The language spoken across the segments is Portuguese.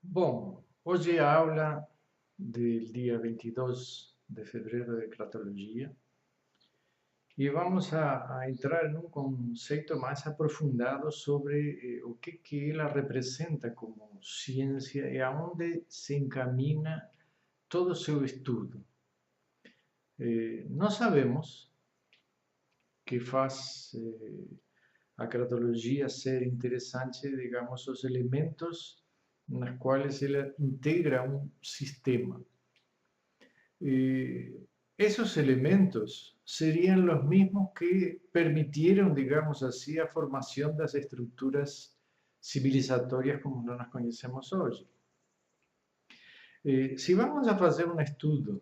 Bom, hoje a aula del dia 22 de fevereiro de Cratologia e vamos a entrar num conceito mais aprofundado sobre o que ela representa como ciência e aonde se encamina todo o seu estudo. Nós sabemos que faz a cratologia ser interessante, digamos, os elementos nas quais ela integra um sistema. Esos elementos serían los mismos que permitieron, digamos así, a formación de las estructuras civilizatorias como no las conocemos hoy. Se vamos a fazer um estudo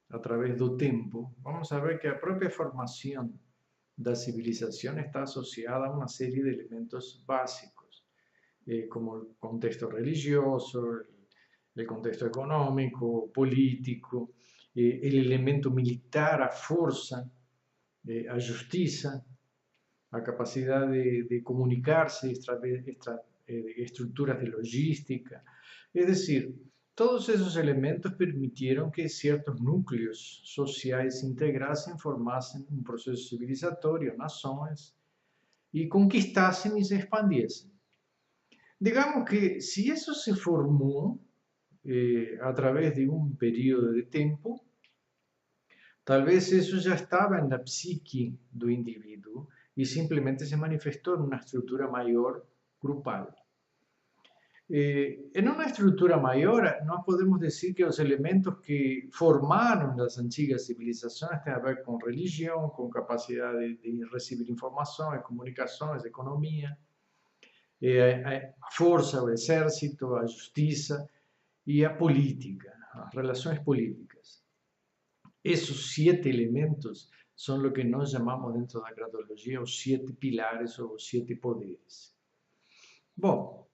através do tempo, vamos a ver que a própria formação da civilização está associada a uma série de elementos básicos, como o contexto religioso, el contexto económico, político, el elemento militar, a força, a justiça, a capacidade de comunicar-se, estruturas de logística. Es decir, todos esos elementos permitieron que ciertos núcleos sociais se integrasen, formasen un proceso civilizatorio, nações, y conquistasen y se expandiesen. Digamos que si eso se formó a través de un periodo de tiempo, tal vez eso ya estaba en la psique do individuo y simplemente se manifestó en una estructura mayor grupal. En una estructura mayor, no podemos decir que los elementos que formaron las antiguas civilizaciones tengan que ver con religión, con capacidad de recibir información, de comunicaciones, de economía, a força, o exército, a justiça e a política, as relações políticas. Esos 7 elementos são o que nós chamamos dentro da cratologia os 7 pilares ou os 7 poderes. Bom,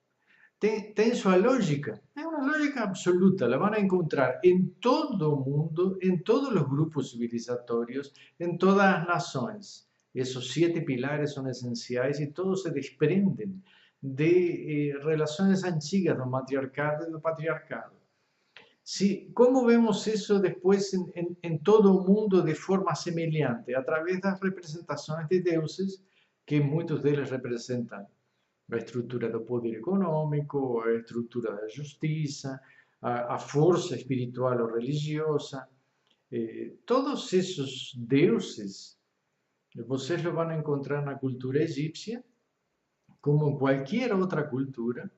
tem sua lógica? É uma lógica absoluta, la van a encontrar em todo o mundo, em todos os grupos civilizatórios, em todas as nações. Esos 7 pilares são essenciais e todos se desprendem de relações antigas do matriarcado e do patriarcado. Como vemos isso depois em todo o mundo de forma semelhante? Através das representações de deuses, que muitos deles representam a estrutura do poder econômico, a estrutura da justiça, a força espiritual ou religiosa. Todos esses deuses, vocês lo vão encontrar na cultura egípcia, como en cualquier otra cultura,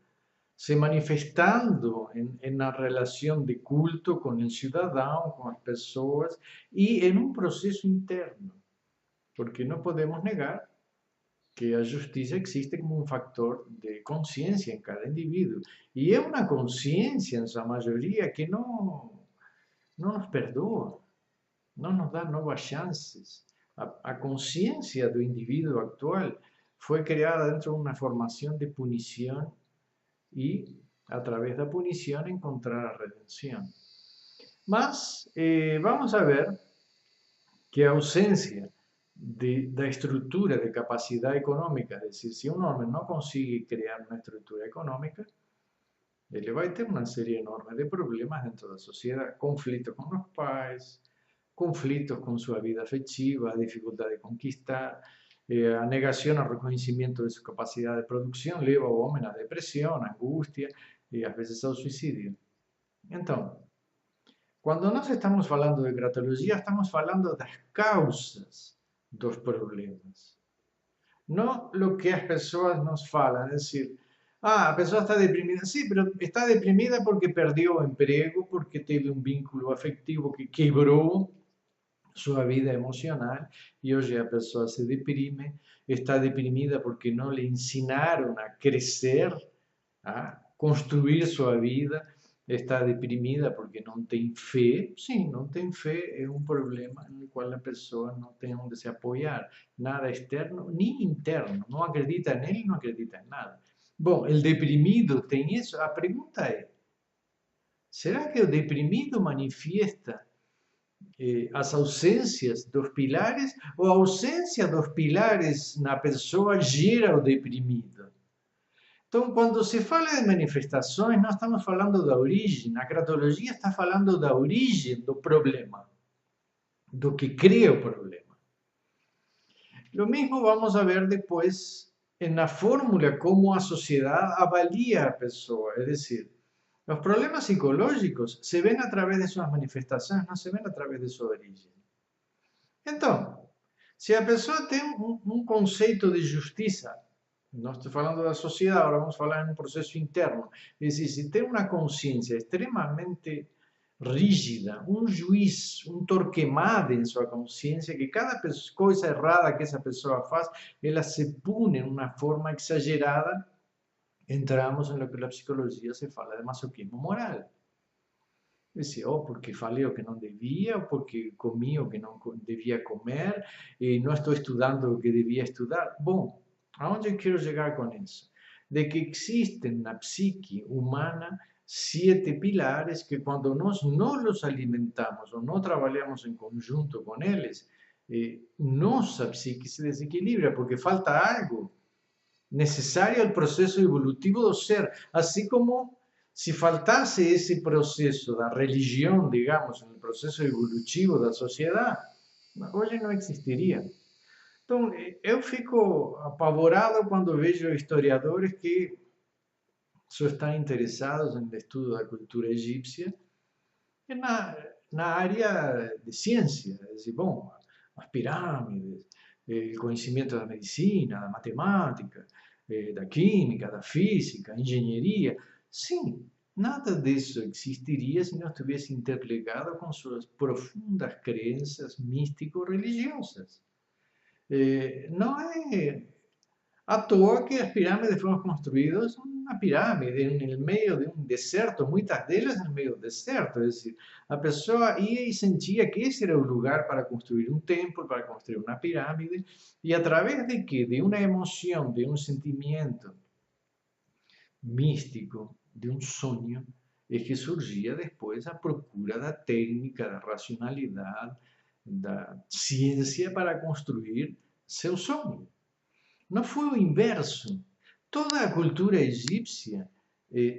se manifestando en la relación de culto con el ciudadano, con las personas y en un proceso interno, porque no podemos negar que la justicia existe como un factor de conciencia en cada individuo y es una conciencia en su mayoría que no nos perdona, no nos da nuevas chances. A conciencia del individuo actual fue creada dentro de una formación de punición y a través de la punición encontrar la redención. Mas vamos a ver que ausencia de la estructura de capacidad económica, es decir, si un hombre no consigue crear una estructura económica, él va a tener una serie enorme de problemas dentro de la sociedad, conflictos con los pais, conflictos con su vida afectiva, dificultad de conquistar, a negación al reconocimiento de su capacidad de producción lleva ao homem a depressão, a angústia e às vezes ao suicídio. Então, quando nós estamos falando de cratologia, estamos falando das causas dos problemas. Não o que as pessoas nos falam, é decir, a pessoa está deprimida. Sí, pero está deprimida porque perdió o emprego, porque teve um vínculo afectivo que quebrou sua vida emocional y hoy la persona se deprime, está deprimida porque no le ensinaron a crecer, a construir su vida, está deprimida porque no tiene fe. Sí, no tiene fe es un problema en el cual la persona no tiene donde se apoyar, nada externo ni interno, no acredita en él, no acredita en nada. Bom, el deprimido tiene eso. La pregunta es, ¿será que el deprimido manifiesta as ausências dos pilares ou a ausência dos pilares na pessoa gera o deprimido? Então, quando se fala de manifestações, não estamos falando da origem. A cratologia está falando da origem do problema, do que cria o problema. Lo mismo vamos a ver después en la fórmula cómo a sociedad avalia a pessoa. Es decir, los problemas psicológicos se ven a través de sus manifestaciones, no se ven a través de su origen. Entonces, si a pessoa tem conceito de justiça, não estou falando da sociedade, agora vamos falar em um processo interno. É decir, se tem uma consciência extremamente rígida, um juiz, um torquemada em sua consciência, que cada coisa errada que essa pessoa faz, ela se pune de uma forma exagerada, entramos em lo que na psicologia se fala de masoquismo moral. Dice, oh, porque falei o que não devia, ou porque comi o que não devia comer, e não estou estudando o que devia estudar. Bom, aonde eu quero chegar com isso? De que existem na psique humana 7 pilares que quando nós não os alimentamos ou não trabalhamos em conjunto com eles, nossa psique se desequilibra, porque falta algo necessário ao processo evolutivo do ser, assim como se faltasse esse processo da religião, digamos, no processo evolutivo da sociedade, hoje não existiria. Então, eu fico apavorado quando vejo historiadores que só estão interessados no estudo da cultura egípcia na área de ciência. É dizer, bom, as pirâmides, o conhecimento da medicina, da matemática, da química, da física, engenharia. Sim, nada disso existiria se não estivesse interligado com suas profundas crenças místico-religiosas. Não é à toa que as pirâmides foram construídas uma pirâmide no meio de um deserto, muitas delas no meio do deserto. É decir, a pessoa ia e sentia que esse era o lugar para construir um templo, para construir uma pirâmide, e através de quê? De uma emoção, de um sentimento místico, de um sonho, é que surgia depois a procura da técnica, da racionalidade, da ciência para construir seu sonho. Não foi o inverso. Toda a cultura egípcia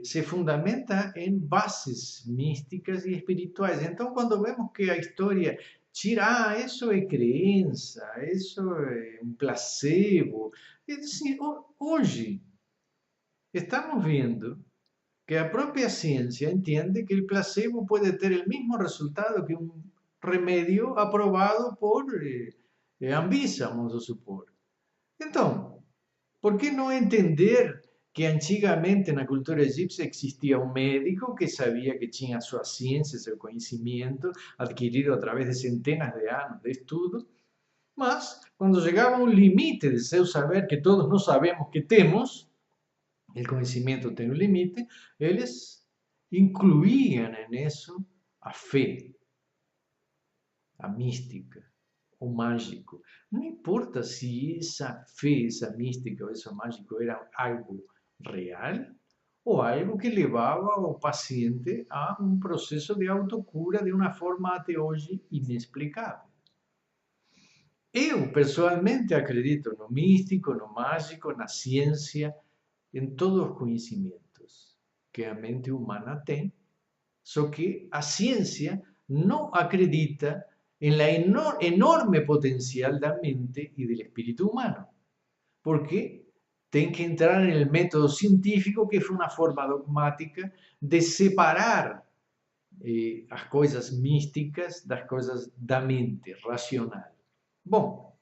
se fundamenta em bases místicas e espirituais. Então, quando vemos que a história tira, isso é crença, isso é um placebo, é dizer, hoje estamos vendo que a própria ciência entende que o placebo pode ter o mesmo resultado que um remédio aprovado por Anvisa, vamos supor. Então, por que não entender que antigamente na cultura egípcia existia um médico que sabia que tinha sua ciência, seu conhecimento, adquirido através de centenas de anos de estudo, mas quando chegava a um limite de seu saber, que todos nós sabemos que temos, o conhecimento tem um limite, eles incluíam nisso a fé, a mística, o mágico. Não importa se essa fé, essa mística ou esse mágico era algo real ou algo que levava o paciente a um processo de autocura de uma forma até hoje inexplicável. Eu, pessoalmente, acredito no místico, no mágico, na ciência, em todos os conhecimentos que a mente humana tem, só que a ciência não acredita en la enorme potencial da mente y del espíritu humano, porque tem que entrar en el método científico, que foi uma forma dogmática de separar as coisas místicas das coisas da mente racional. Bom,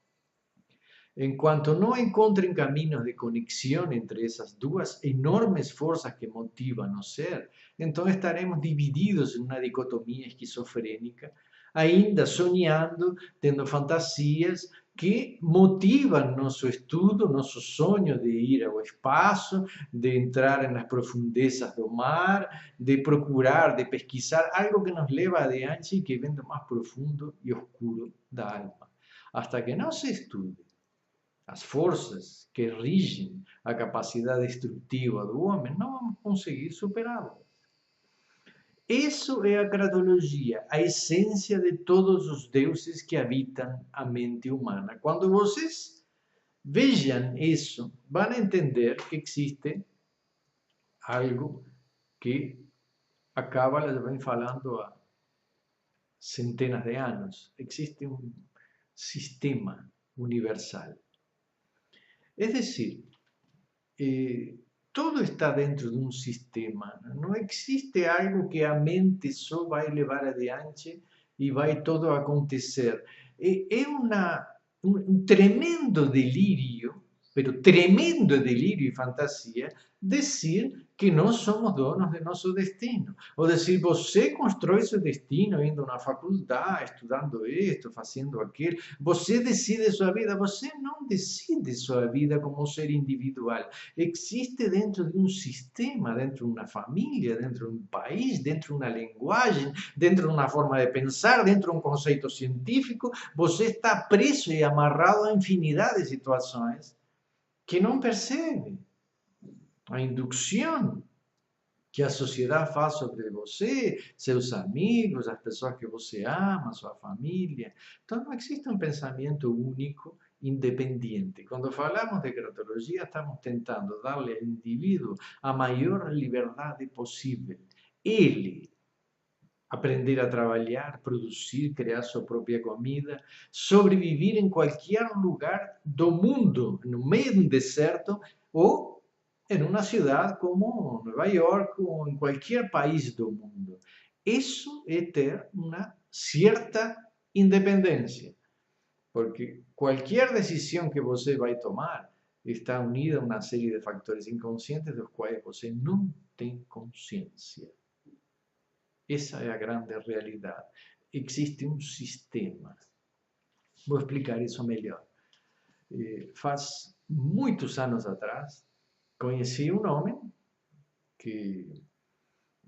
enquanto não encontrem caminhos de conexão entre essas duas enormes forças que motivam o ser, então estaremos divididos em uma dicotomia esquizofrênica, ainda sonhando, tendo fantasias que motivam nosso estudo, nosso sonho de ir ao espaço, de entrar nas profundezas do mar, de procurar, de pesquisar algo que nos leva adiante e que vem do mais profundo e oscuro da alma. Hasta que não se estude as forças que rigem a capacidade destrutiva do homem, não vamos conseguir superá-las. Isso é a cratologia, a essência de todos os deuses que habitam a mente humana. Quando vocês vejam isso, vão entender que existe algo que acaba, já vem falando há centenas de anos. Existe um sistema universal. Es decir, todo está dentro de un sistema. No existe algo que a mente só vai levar adiante e vai todo acontecer. É um tremendo delírio, pero tremendo delírio e fantasia, dizer que nós somos donos de nosso destino. Ou dizer, você constrói seu destino indo na faculdade, estudando isto, fazendo aquilo. Você decide sua vida. Você não decide sua vida como ser individual. Existe dentro de um sistema, dentro de uma família, dentro de um país, dentro de uma linguagem, dentro de uma forma de pensar, dentro de um conceito científico. Você está preso e amarrado a infinidade de situações que não percebe. A indução que a sociedade faz sobre você, seus amigos, as pessoas que você ama, sua família. Então, não existe um pensamento único, independente. Quando falamos de gerontologia, estamos tentando darle ao indivíduo a maior liberdade possível. Ele aprender a trabalhar, produzir, criar sua própria comida, sobreviver em qualquer lugar do mundo, no meio de um deserto ou em uma cidade como Nova York ou em qualquer país do mundo. Isso é ter uma certa independência, porque qualquer decisão que você vai tomar está unida a uma série de fatores inconscientes dos quais você não tem consciência. Essa é a grande realidade. Existe um sistema. Vou explicar isso melhor. Faz muitos anos atrás, conheci um homem que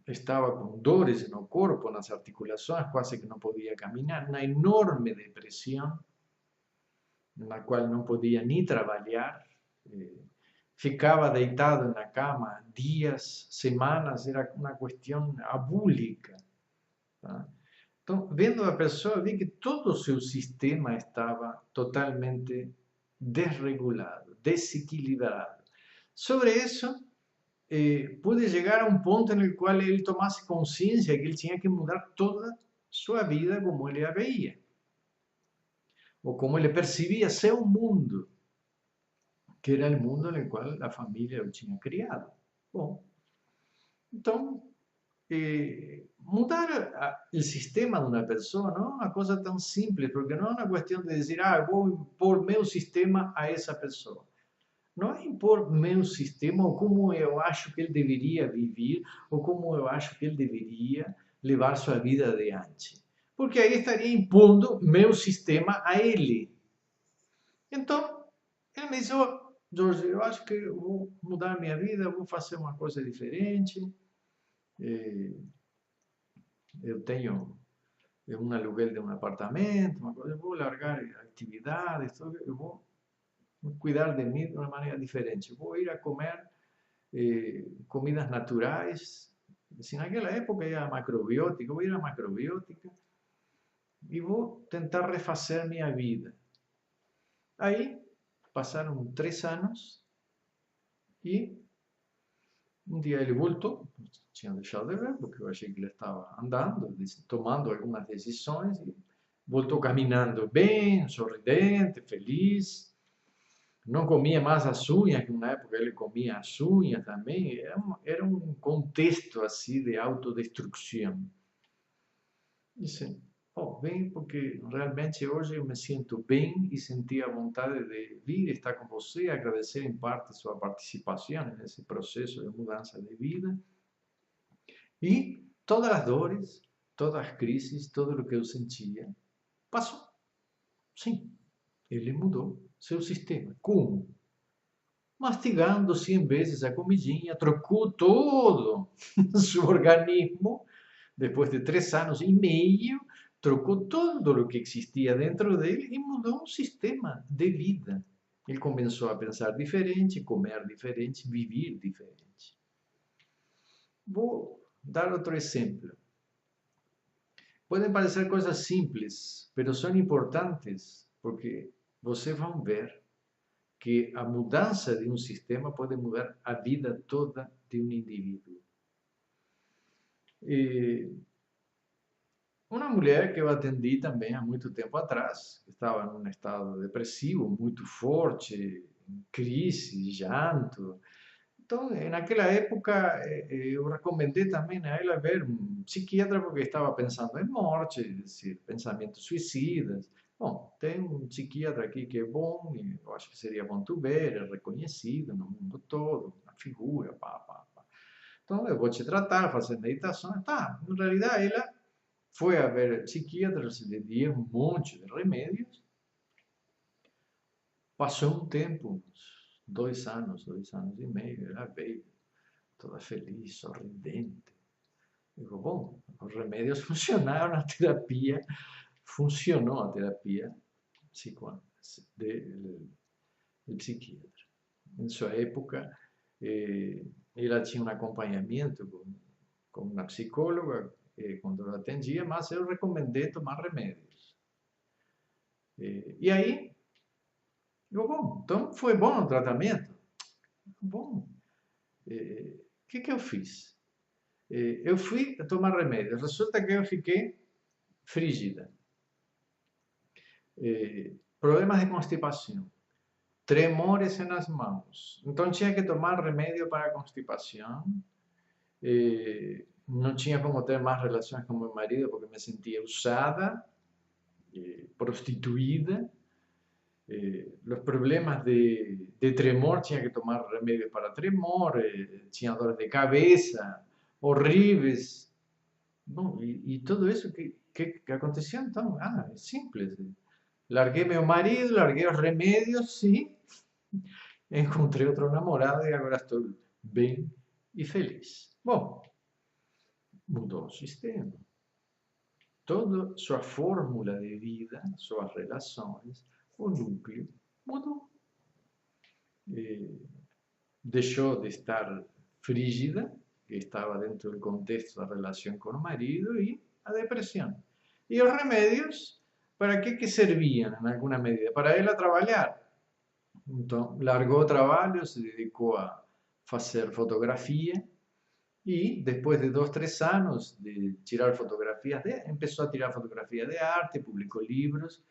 estava com dores no corpo, nas articulações, quase que não podia caminhar, uma enorme depressão, na qual não podia nem trabalhar, ficava deitado na cama dias, semanas, era uma questão abúlica. Tá? Então, vendo a pessoa, vi que todo o seu sistema estava totalmente desregulado, desequilibrado. Sobre isso, pude chegar a um ponto no qual ele tomasse consciência que ele tinha que mudar toda sua vida como ele a veia, ou como ele percebia seu mundo, que era o mundo no qual a família o tinha criado. Bom, então, mudar o sistema de uma pessoa não é uma coisa tão simples, porque não é uma questão de dizer, eu vou impor meu sistema a essa pessoa. Não é impor meu sistema ou como eu acho que ele deveria viver ou como eu acho que ele deveria levar sua vida adiante. Porque aí estaria impondo meu sistema a ele. Então, ele me disse, Jorge, eu acho que eu vou mudar minha vida, eu vou fazer uma coisa diferente. Eu tenho um aluguel de um apartamento, uma coisa, eu vou largar atividades, eu vou cuidar de mim de uma maneira diferente. Eu vou ir a comer comidas naturais. Assim, naquela época ia a macrobiótica, vou ir a macrobiótica e vou tentar refazer minha vida. Aí passaram 3 anos e um dia ele voltou, tinha deixado de ver, porque eu achei que ele estava andando, tomando algumas decisões, e voltou caminhando bem, sorridente, feliz. Não comia mais as unhas, que na época ele comia as unhas também. Era um contexto assim de autodestruição. Disse, bem, porque realmente hoje eu me sinto bem e senti a vontade de vir estar com você, agradecer em parte sua participação nesse processo de mudança de vida. E todas as dores, todas as crises, tudo o que eu sentia, passou. Sim, ele mudou seu sistema. Como? Mastigando 100 vezes a comidinha, trocou todo seu organismo, depois de 3 anos e meio, trocou todo o que existia dentro dele e mudou um sistema de vida. Ele começou a pensar diferente, comer diferente, viver diferente. Vou dar outro exemplo. Podem parecer coisas simples, mas são importantes, porque vocês vão ver que a mudança de um sistema pode mudar a vida toda de um indivíduo. E uma mulher que eu atendi também há muito tempo atrás, estava num estado depressivo muito forte, em crise, llanto. Então, naquela época, eu recomendei também a ela ver um psiquiatra porque estava pensando em morte, é decir, pensamentos suicidas. Bom, tem um psiquiatra aqui que é bom, e eu acho que seria bom tu ver, é reconhecido no mundo todo, uma figura, pá, pá, pá. Então, eu vou te tratar, fazer meditação. Tá, em realidade, ela foi a ver psiquiatras, lhe deu um monte de remédios. Passou um tempo, uns 2 anos e meio, ela veio toda feliz, sorridente. Digo, bom, os remédios funcionaram, a terapia funcionou, a terapia do psiquiatra. Em sua época, ela tinha um acompanhamento com uma psicóloga quando eu atendia, mas eu recomendei tomar remédios. E aí, eu, bom, então foi bom o tratamento? Bom, o que eu fiz? Eu fui tomar remédio, resulta que eu fiquei frígida, problemas de constipação, tremores nas mãos. Então tinha que tomar remédio para a constipação. Não tinha como ter mais relações com meu marido porque me sentia usada, prostituída. Los problemas de tremor, tinha que tomar remédio para tremor, tinha dores de cabeça horríveis. Bom, e tudo isso que aconteceu, então, é simples. Larguei meu marido, larguei os remédios e encontrei outro namorado e agora estou bem e feliz. Bom, mudou o sistema. Toda sua fórmula de vida, suas relações, o núcleo mudou. Deixou de estar frígida, que estava dentro do contexto da relação com o marido, e a depressão. E os remédios, para que serviam, em alguma medida? Para ela trabalhar. Então, largou o trabalho, se dedicou a fazer fotografia, e depois de 2, 3 anos de tirar fotografias, começou a tirar fotografias de arte, publicou livros,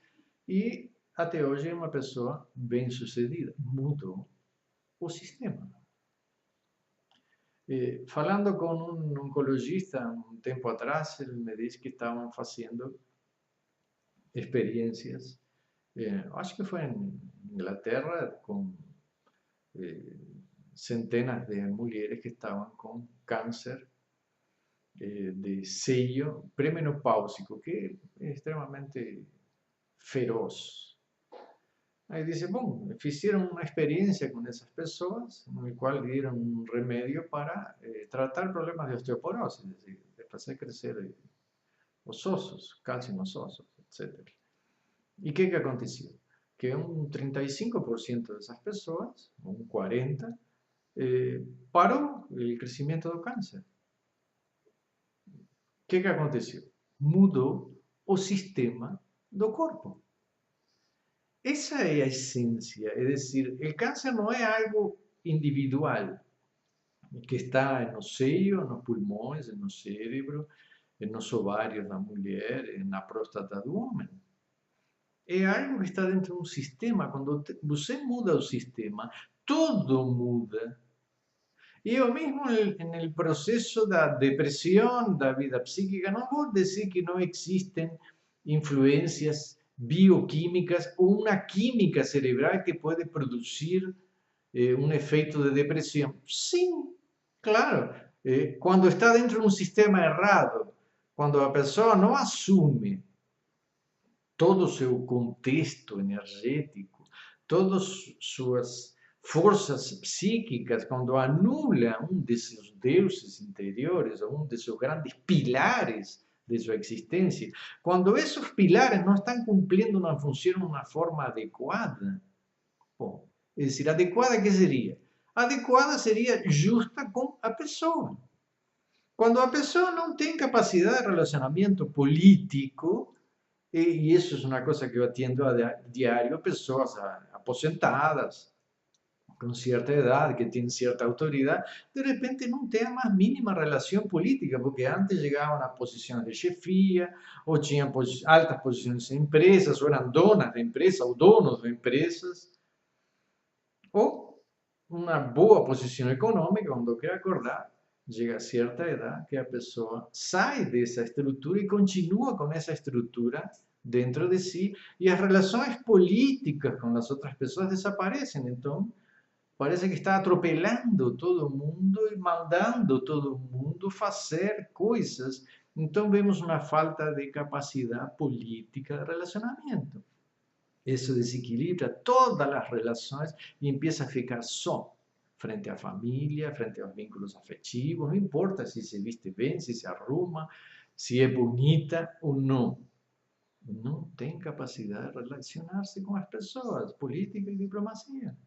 e até hoje é uma pessoa bem-sucedida. Mudou o sistema. Falando com um oncologista um tempo atrás, ele me disse que estavam fazendo experiências, acho que foi em Inglaterra, com centenas de mulheres que estavam com câncer de seio premenopáusico, que é extremamente feroz. Aí disse, bom, fizeram uma experiência com essas pessoas, no qual deram um remédio para tratar problemas de osteoporose, é decir, de fazer crescer os ossos, cálcio nos ossos, etc. E o que aconteceu? Que um 35% dessas pessoas, um 40%, parou o crescimento do câncer. O que aconteceu? Mudou o sistema do corpo. Essa é a essência, é decir, o câncer não é algo individual, que está no seio, nos pulmões, no cérebro, nos ovários da mulher, na próstata do homem. É algo que está dentro de um sistema. Quando você muda o sistema, tudo muda. E eu mesmo no processo da depressão, da vida psíquica, não vou dizer que não existem influências bioquímicas ou uma química cerebral que pode produzir um efeito de depressão. Sim, claro. Quando está dentro de um sistema errado, quando a pessoa não assume todo o seu contexto energético, todas suas forças psíquicas, quando anula um de seus deuses interiores, ou um de seus grandes pilares de sua existência, quando esses pilares não estão cumprindo uma função de uma forma adequada, bom, é decir, adequada que seria? Adequada seria justa com a pessoa. Quando a pessoa não tem capacidade de relacionamento político, e isso é uma coisa que eu atendo a diário, pessoas aposentadas, com certa idade, que tem certa autoridade, de repente não tem a mais mínima relação política, porque antes chegavam a posições de chefia, ou tinham altas posições em empresas, ou eram donas de empresas, ou donos de empresas, ou uma boa posição econômica, quando quer acordar, chega a certa idade que a pessoa sai dessa estrutura e continua com essa estrutura dentro de si, e as relações políticas com as outras pessoas desaparecem. Então, parece que está atropelando todo mundo e mandando todo mundo fazer coisas. Então, vemos uma falta de capacidade política de relacionamento. Isso desequilibra todas as relações e empieza a ficar só frente à família, frente aos vínculos afetivos. Não importa se se viste bem, se se arruma, se é bonita ou não. Não tem capacidade de relacionar-se com as pessoas, política e diplomacia.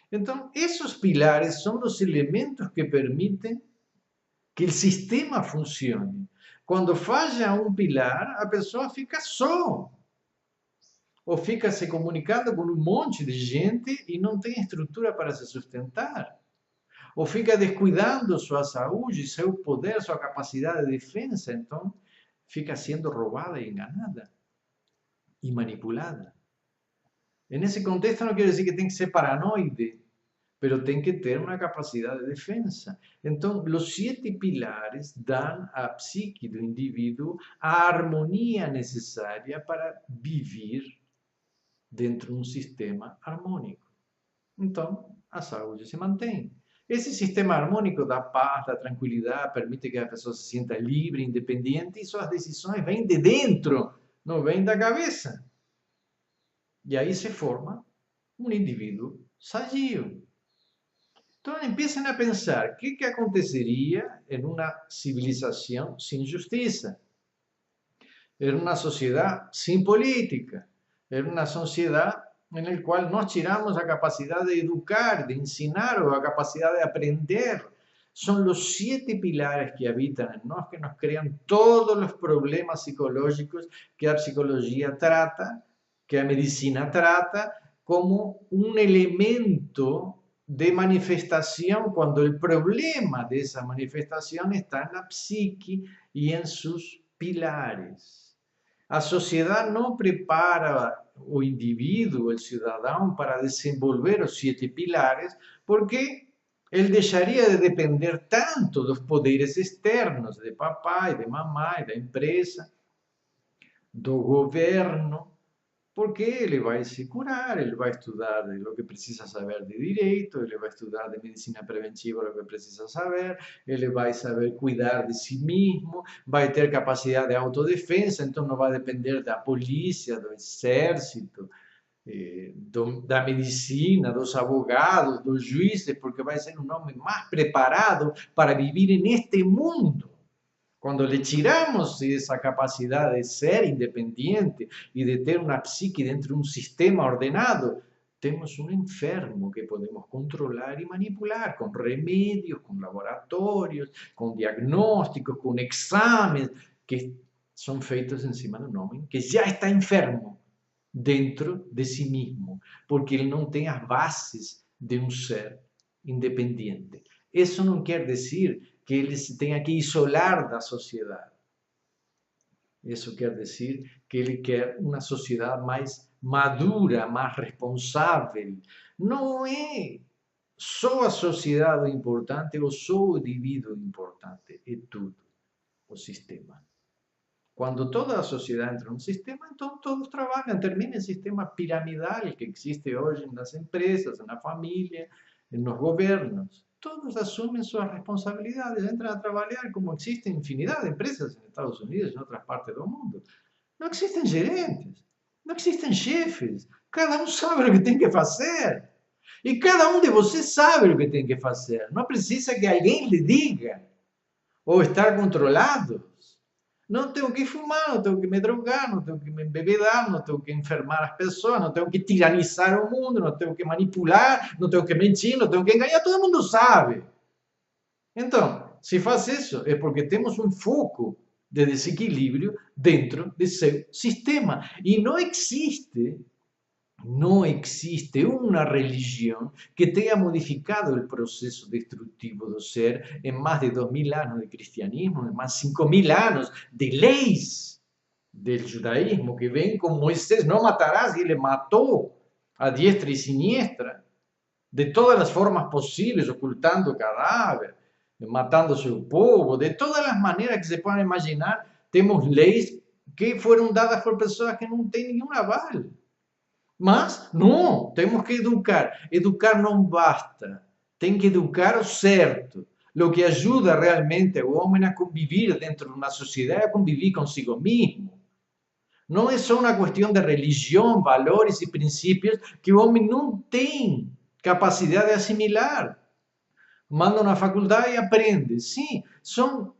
Então, esses pilares são os elementos que permitem que o sistema funcione. Quando falha um pilar, a pessoa fica só. Ou fica se comunicando com um monte de gente e não tem estrutura para se sustentar. Ou fica descuidando sua saúde, seu poder, sua capacidade de defesa. Então, fica sendo roubada e enganada e manipulada. E nesse contexto, não quero dizer que tem que ser paranoide, mas tem que ter uma capacidade de defesa. Então, os 7 pilares dão à psique do indivíduo a harmonia necessária para viver dentro de um sistema harmônico. Então, a saúde se mantém. Esse sistema harmônico dá paz, dá tranquilidade, permite que a pessoa se sinta livre, independente, e suas decisões vêm de dentro, não vêm da cabeça. E aí se forma um indivíduo sadio. Então, empiecem a pensar o que aconteceria em uma civilização sem justiça, em uma sociedade sem política, em uma sociedade em la qual nós tiramos a capacidade de educar, de ensinar, ou a capacidade de aprender. São os 7 pilares que habitam em nós, que nos criam todos os problemas psicológicos que a psicologia trata, que a medicina trata, como um elemento de manifestação, quando o problema dessa manifestação está na psique e em seus pilares. A sociedade não prepara o indivíduo, o cidadão, para desenvolver os 7 pilares, porque ele deixaria de depender tanto dos poderes externos, de papai, de mamãe, da empresa, do governo, porque ele vai se curar, ele vai estudar o que precisa saber de direito, ele vai estudar de medicina preventiva o que precisa saber, ele vai saber cuidar de si mesmo, vai ter capacidade de autodefesa, então não vai depender da polícia, do exército, da medicina, dos advogados, dos juízes, porque vai ser um homem mais preparado para viver neste mundo. Quando lhe tiramos essa capacidade de ser independente e de ter uma psique dentro de um sistema ordenado, temos um enfermo que podemos controlar e manipular com remédios, com laboratórios, com diagnósticos, com exames que são feitos em cima de um homem que já está enfermo dentro de si mesmo, porque ele não tem as bases de um ser independente. Isso não quer dizer que ele se tenha que isolar da sociedade. Isso quer dizer que ele quer uma sociedade mais madura, mais responsável. Não é só a sociedade importante ou só o indivíduo importante, é tudo o sistema. Quando toda a sociedade entra no sistema, então todos trabalham. Termina o sistema piramidal que existe hoje nas empresas, na família, nos governos. Todos assumem suas responsabilidades, entram a trabalhar como existem infinidade de empresas nos Estados Unidos e em outras partes do mundo. Não existem gerentes, não existem chefes. Cada um sabe o que tem que fazer. E cada um de vocês sabe o que tem que fazer. Não precisa que alguém lhe diga. Ou estar controlado. Não tenho que fumar, não tenho que me drogar, não tenho que me embebedar, não tenho que enfermar as pessoas, não tenho que tiranizar o mundo, não tenho que manipular, não tenho que mentir, não tenho que enganar, todo mundo sabe. Então, se faz isso, é porque temos um foco de desequilíbrio dentro de seu sistema. E não existe no existe una religión que tenga modificado el proceso destructivo del ser en más de 2000 años de cristianismo, en más de 5000 años de leyes del judaísmo que ven con Moisés, no matarás, y le mató a diestra y siniestra, de todas las formas posibles, ocultando cadáver, matando a su pueblo, de todas las maneras que se puedan imaginar, tenemos leyes que fueron dadas por personas que no tienen ningún aval. Mas, não, temos que educar. Educar não basta. Tem que educar o certo. O que ajuda realmente o homem a conviver dentro de uma sociedade, a conviver consigo mesmo. Não é só uma questão de religião, valores e princípios que o homem não tem capacidade de assimilar. Manda na faculdade e aprende. Sim, são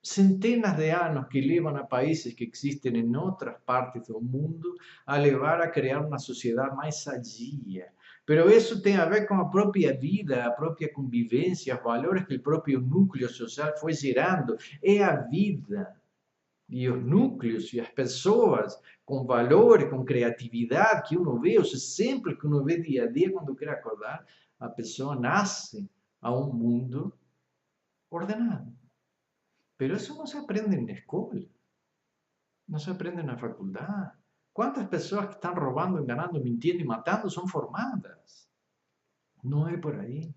centenas de anos que levan a países que existen en otras partes del mundo a llevar a crear una sociedad más sadia. Pero eso tiene a ver con la propia vida, la propia convivencia, los valores que el propio núcleo social fue gerando. Es la vida y los núcleos y las personas con valores, con creatividad que uno ve, os exemplos que uno ve día a día cuando quiere acordar, a persona nace a un mundo ordenado. Pero eso no se aprende en la escuela, no se aprende en la facultad. ¿Cuántas personas que están robando, enganando, mintiendo y matando son formadas? No es por ahí.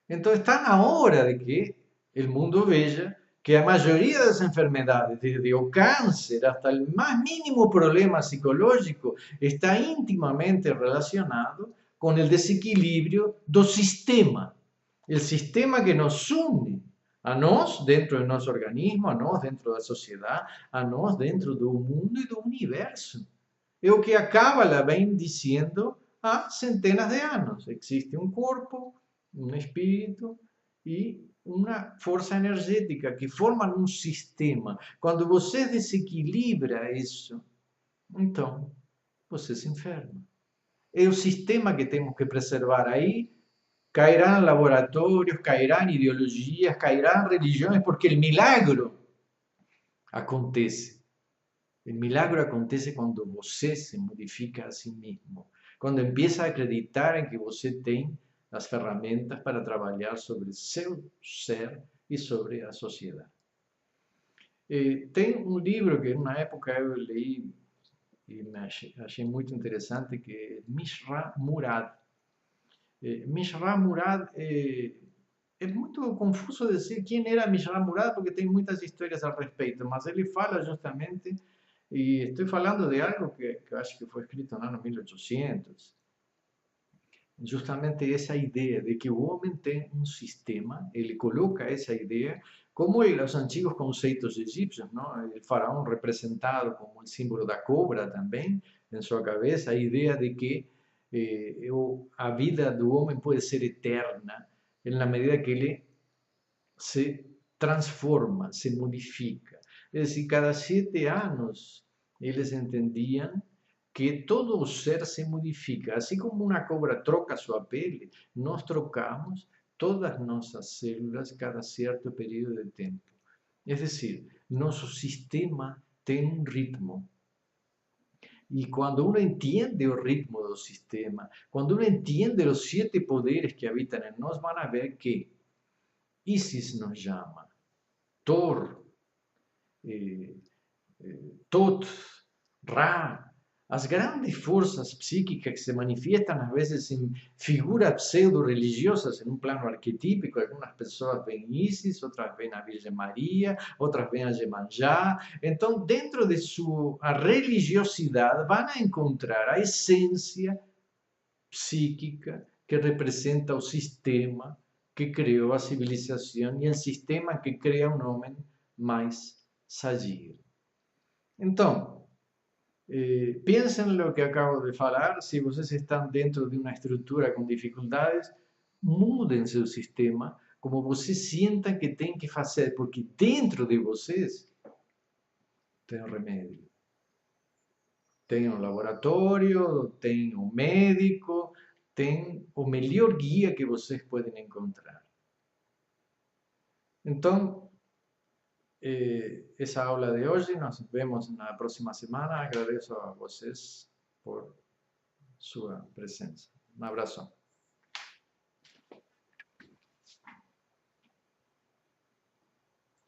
Entonces, está na hora de que el mundo vea que la mayoría de las enfermedades, desde el cáncer hasta el más mínimo problema psicológico, está íntimamente relacionado con el desequilibrio del sistema. El sistema que nos une a nós dentro do nosso organismo, a nós dentro da sociedade, a nós dentro do mundo e do universo. É o que a Cábala vem dizendo há centenas de anos. Existe um corpo, um espírito e uma força energética que formam um sistema. Quando você desequilibra isso, então você se enferma. É o sistema que temos que preservar aí. Caerán laboratorios, caerán ideologías, caerán religiones, porque el milagro acontece. El milagro acontece cuando você se modifica a sí mismo, cuando empieza a acreditar en que você tem as ferramentas para trabalhar sobre seu ser e sobre a sociedade. Tem um livro que na época eu li e me achei muito interessante, que é Mishra Murad. Mishra Murad é muito confuso dizer quem era Mishra Murad, porque tem muitas histórias a respeito, mas ele fala justamente, e estou falando de algo que acho que foi escrito no ano 1800, justamente essa ideia de que o homem tem um sistema, ele coloca essa ideia, como os antigos conceitos egípcios, não? O faraó representado como o símbolo da cobra também, em sua cabeça, a ideia de que a vida do homem pode ser eterna na medida que ele se transforma, se modifica. Es decir, cada 7 anos eles entendiam que todo o ser se modifica. Assim como uma cobra troca sua pele, nós trocamos todas nossas células cada certo período de tempo. É decir, nosso sistema tem um ritmo. Y cuando uno entiende el ritmo del sistema, cuando uno entiende los 7 poderes que habitan en nos, van a ver que Isis nos llama, Thor, Tot, Ra, as grandes forças psíquicas que se manifiestan a veces en figuras pseudo-religiosas, en un plano arquetípico. Algunas personas ven Isis, otras ven a Virgem María, otras ven a Iemanjá. Entonces, dentro de su religiosidad van a encontrar a esencia psíquica que representa el sistema que creó a civilización y el sistema que crea un hombre más sadio. Entonces, piensen en lo que acabo de falar. Si vocês estão dentro de uma estrutura com dificuldades, mudem seu sistema como vocês sintam que tem que fazer, porque dentro de vocês tem um remédio. Tem um laboratório, tem um médico, tem o melhor guia que vocês podem encontrar. Então, esa aula de hoy. Nos vemos en la próxima semana. Agradezco a vocês por sua presença. Um abraço.